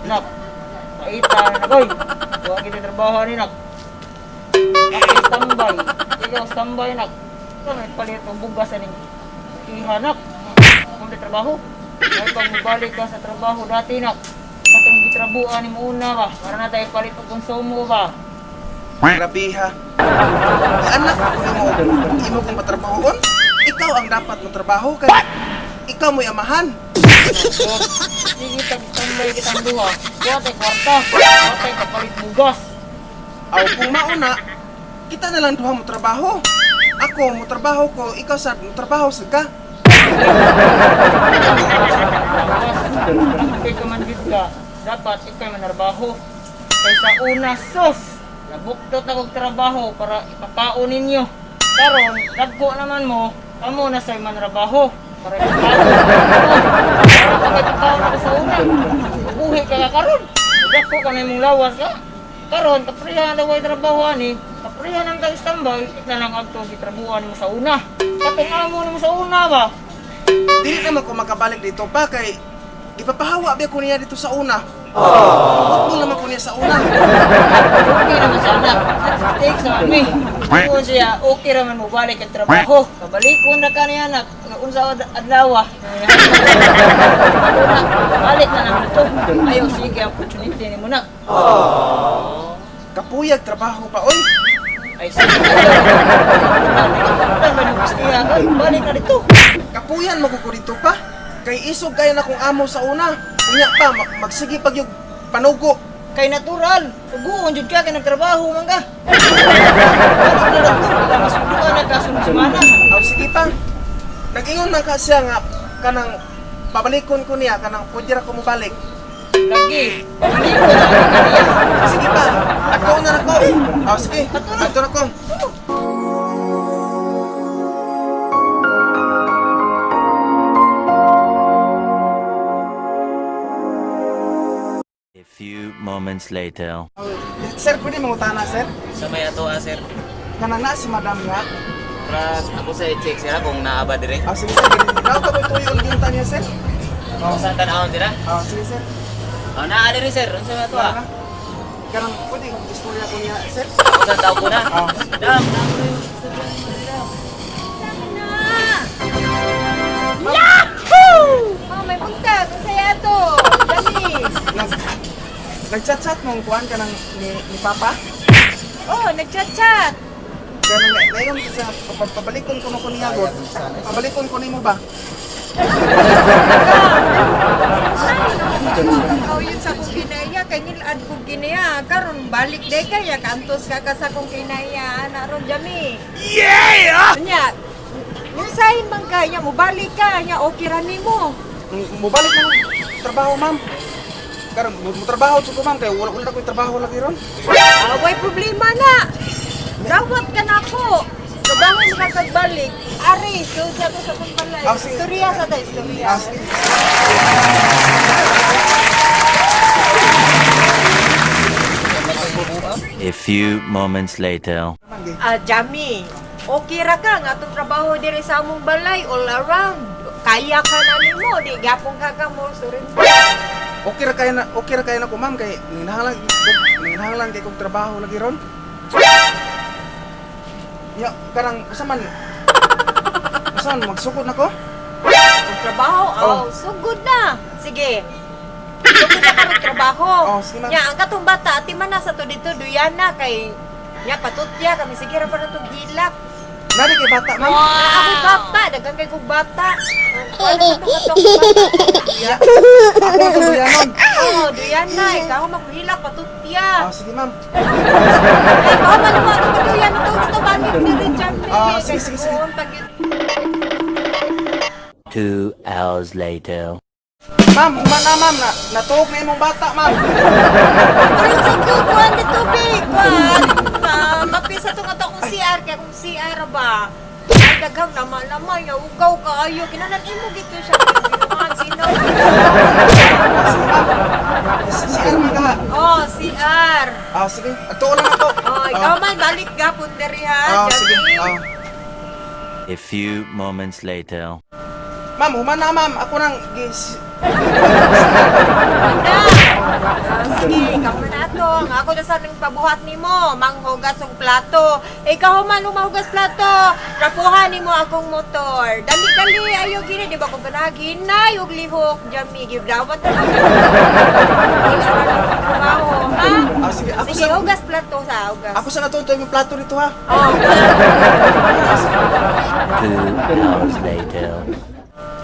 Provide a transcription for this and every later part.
Nak, maita na goy. Huwag kita trabaho ni nak. Nak, standby. Ikaw standby nak. Ikaw may palit ang bugas aning ihanak. Kung di trabaho. Ay pag mabalik ka sa trabaho dati nak. Katong gitrabuan ni mo una ba? Para na tayo palit ang konsumo ba? Grabe ha. Anak, kung imo kong matrabahon, ikaw ang dapat matrabaho kay ikaw mo'y amahan. Sige, tambay kitang duha. Kuha tayo kwarta. Kuha tayo kapalit bugas. Aw kung mauna, kita na lang duha mo trabaho. Ako mo trabaho ko, ikaw sa mo trabaho sa ka. Kay kamandid ka, dapat ikaw manarbaho. Kaysa una, sus! Nabuktot akong trabaho para ipapaon ninyo. Karon, dagko naman mo, kamo na sa'y manarbaho. Para ipapaon. Para ka ipapaon ako sa una. Mabuhi ka ka karon. Dagko ka na mong lawas ka. Karon, kaprihan daw ay trabaho ani. Kaprihan ang tag-standby, ikna lang agto gitrabuhan mo sa una. Katong amo mo sa una ba? Dili naman ko makabalik dito pa kay ipapahawa ba ko niya dito sa una. Huwag mo naman ko niya sa una. Okay naman sana. Take sa amin. Kung siya, okay naman mo balik ang trabaho. Kabalik ko na ka niya anak. Unsa adlaw. Balik na naman ito. Ayaw sige opportunity ni mo na. Kapuyag trabaho pa oy. Ay sige. Balik na dito. Kapuyan maguko dito pa. Kay isog kaya na kong amo sa una. Unya pa magsige pag yung panugo. Kay natural. Suguon jud ka kay nagtrabaho man ka. Balik na dito. Masuduan na kasunod semana. Aw sige pa. Nag-ingon man ka siya nga kanang pabalikon ko niya kanang pwede ra ko mo balik. Lagi. Balik ko na kaniya. Sige pa. Ako na nako. Aw sige. Ato na ko. A few moments later. Sir, pwede mangutana sir? Sa may ato sir. Kanang na si madam nga. Para ako sa i-check sir kung naaba dire. Aw sige sir. Ikaw ka ba tuyo ang ginta niya sir? Kung saan tanawon dira? Aw sige sir. Oh, naa dire sir. Unsa may ato Kanang pwede istorya ko niya sir? Ako sa tao ko na. Dam. Yahoo! Oh, may buntag. Masaya to. Dali. Nag-chat-chat mong kuhan ka ng ni Papa? Oh, nagchat-chat. Kaya ngayon sa pabalikon ko na ko niya God. Pabalikon ko ni mo ba? Oh, yun sa kong kinaya. Kaya nilaan kong kinaya. Karon balik day kaya. Kantos ka sa kong kinaya. Naron jami. Yeah! Nya, minsahin man kaya mo. Balik ka. Nya, okay rani mo. Mubalik na trabaho ma'am. Karon mo trabaho ko ma'am kay wala ko trabaho lagi ron. Way problema na. Dawat ka na ako. Trabaho mo ka kagbalik. Ari, so sa ko sa kong balay. Ah, sige. Istorya sa ta, istorya. Sige. A few moments later. Jami, okay ra ka nga itong trabaho diri sa among balay all around. Kaya ka na nimo, di gapong ka mo surin. Okay ra kaya na ko ma'am kay ninahanglan kay kog trabaho lagi ron. Ya, karang usaman magsukod na ko? Ang trabaho, Oh. sugod na. Sige. Sugod na karong trabaho. Oh, sige, ma'am. Nya, ang katong bata, ati man na sa to dito, duyana kay nya patutya kami sige ra pa na to gilak. Nari kay bata ma'am. Ako bata, dagang kay kog bata. Ano sa to katong bata? Ya. Ako ang duyanon. Oh, duyana, ikaw maghilak patutya. Sige ma'am. Ay, baka man mo ito katuyan ito balik ni Richard. Sige. 2 hours later. Ma'am, humana ma'am na natuog na imong bata ma'am. Ay, sa kuwan ni tubig. Mapisa itong ato kong CR, kaya kung CR ba? Ay, daghang lama-lama, ugaw ka ayo. Kinanan mo gito siya. Kinuhan, sino? Si Arman ka. Oh, CR. Sige. Ato lang ako. Oh, ikaw man, balik gapon diri ha. Sige. Jackie. A few moments later. Ma'am, humana ma'am. Ako nang Anda! sa ning pabuhat nimo, manghugas og plato. Ikaw man mahugas plato, rapuhan nimo akong motor. Dali-dali ayo gini di ba ko ganagi na yung lihok jami gyud dapat. Ha? Sige, Sige, hugas plato sa hugas. Ako sa natuntay yung plato dito ha. Oh, 2 hours later.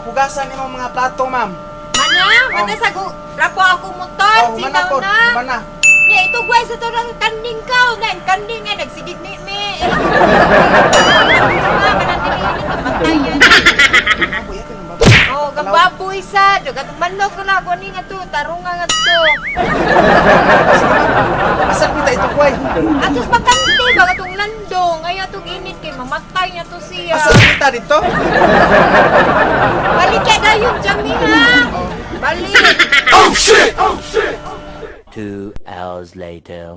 Hugasan niyo mga plato, ma'am. mana sa rapo ako motor, Oh, mana sinaw po, na. mana. Ya, ito guys, ito lang kanding ka. Kanding nga, nagsigit ni me. Matay yan. Baboy, ito yung baboy. Oh, gambaboy sa. Gatong manok ko na. Kunin nga to. Tarunga nga to. Asal kita ito, kuway. Atos pagkanti ba? Gatong landong. Ay, atong init kay mamatay niya to siya. Asal kita dito. Balik ka na yung jami ha. Balik. 2 hours later.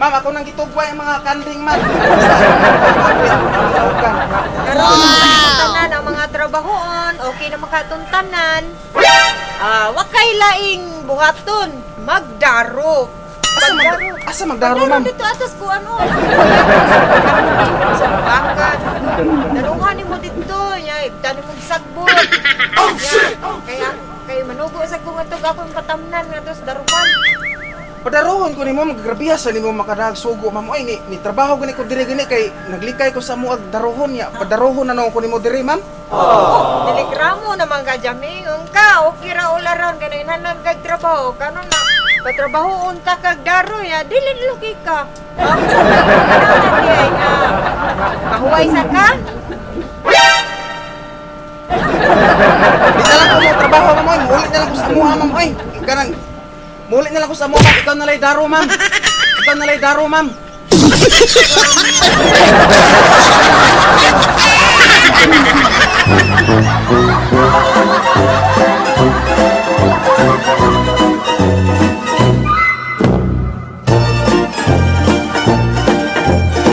Ma'am, ako nang gitugway ang mga kanding, man. Basta, baboy ako nang gitawgan. Karon tanan ang mga trabahoon, okay na makatuntanan. Wakay laing buhaton, magdaro. Asa magdaro, ma'am? Dito atas ko ano. Sa bakan. Darungan mo dito, ya, tani mo sagbot. Oh shit. Kaya manugo sa kung atog akong patamnan nga tos daruhan. Padarohon ko nimo magagrabiya sa nimo makadagsugo, ma'am. Oy, ni trabaho gani ko diri gani kay naglikay ko sa muag darohon ya. Padarohon na ko nimo diri, ma'am. Telegramo naman ka jaming ka okay ra ularan kanay hanag kag trabaho kanon na patrabaho unta kag daro ya dili lugi ka. Ang sa na mahuway sa ka. Di na lang ko mo trabaho, ma'am. Oy, mulit na lang ko sa amuha, ma'am. Oy, kanang mulit na lang ko sa amuha, ma'am. Ikaw na lay daro, ma'am. Ikaw na lay daro, ma'am.